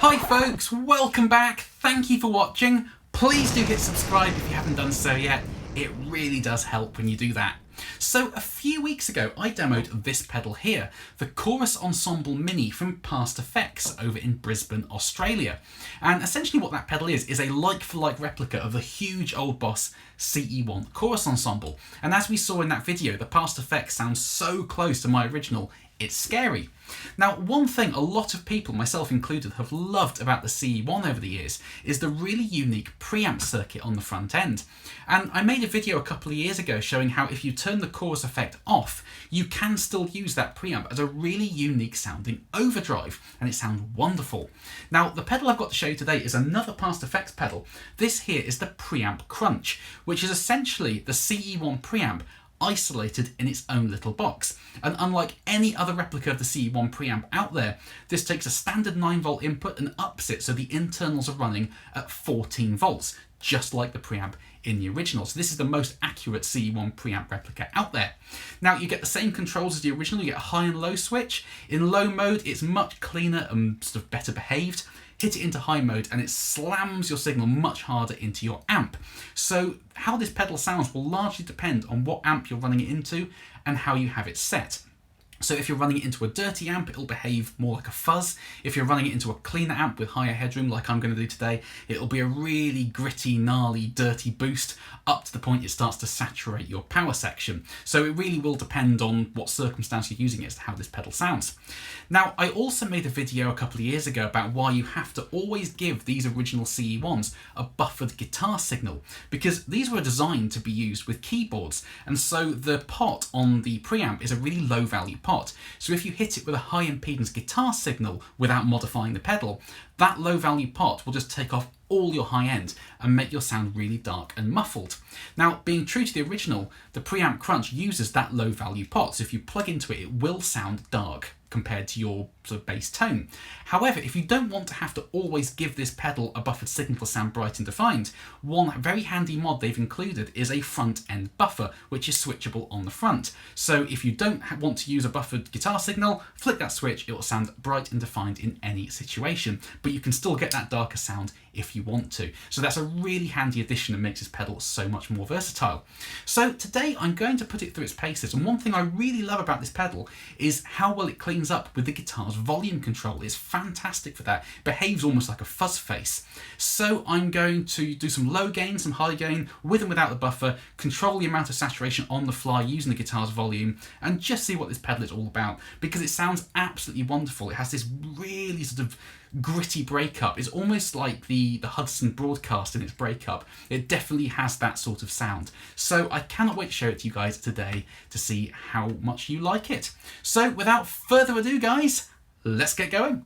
Hi folks, welcome back. Thank you for watching. Please do hit subscribe if you haven't done so yet. It really does help when you do that. So a few weeks ago I demoed this pedal here, the Chorus Ensemble Mini from PastFX over in Brisbane, Australia. And essentially what that pedal is a like-for-like replica of the huge old Boss CE-1 Chorus Ensemble. And as we saw in that video, the PastFX sounds so close to my original, it's scary. Now, one thing a lot of people, myself included, have loved about the CE-1 over the years is the really unique preamp circuit on the front end. And I made a video a couple of years ago showing how if you turn the chorus effect off, you can still use that preamp as a really unique sounding overdrive, and it sounds wonderful. Now, the pedal I've got to show you today is another PastFX pedal. This here is the Preamp Crunch, which is essentially the CE-1 preamp isolated in its own little box. And unlike any other replica of the CE-1 preamp out there, this takes a standard 9-volt input and ups it so the internals are running at 14 volts, just like the preamp in the original. So this is the most accurate CE-1 preamp replica out there. Now you get the same controls as the original, you get a high and low switch. In low mode it's much cleaner and sort of better behaved. Hit it into high mode and it slams your signal much harder into your amp. So how this pedal sounds will largely depend on what amp you're running it into and how you have it set. So if you're running it into a dirty amp, it'll behave more like a fuzz. If you're running it into a cleaner amp with higher headroom, like I'm going to do today, it'll be a really gritty, gnarly, dirty boost up to the point it starts to saturate your power section. So it really will depend on what circumstance you're using it as to how this pedal sounds. Now, I also made a video a couple of years ago about why you have to always give these original CE-1s a buffered guitar signal, because these were designed to be used with keyboards, and so the pot on the preamp is a really low value pot. So if you hit it with a high impedance guitar signal without modifying the pedal, that low value pot will just take off all your high end and make your sound really dark and muffled. Now, being true to the original, the Preamp Crunch uses that low value pot, so if you plug into it, it will sound dark compared to your sort of bass tone. However, if you don't want to have to always give this pedal a buffered signal to sound bright and defined, one very handy mod they've included is a front end buffer, which is switchable on the front. So if you don't want to use a buffered guitar signal, flick that switch, it will sound bright and defined in any situation, but you can still get that darker sound if you want to. So that's a really handy addition that makes this pedal so much more versatile. So today I'm going to put it through its paces, and one thing I really love about this pedal is how well it cleans up with the guitar's volume control. It's fantastic for that. It behaves almost like a fuzz face. So I'm going to do some low gain, some high gain, with and without the buffer, control the amount of saturation on the fly using the guitar's volume, and just see what this pedal is all about, because it sounds absolutely wonderful. It has this really sort of gritty breakup. It's almost like the Hudson broadcast in its breakup. It definitely has that sort of sound. So I cannot wait to show it to you guys today to see how much you like it. So without further ado, guys, let's get going.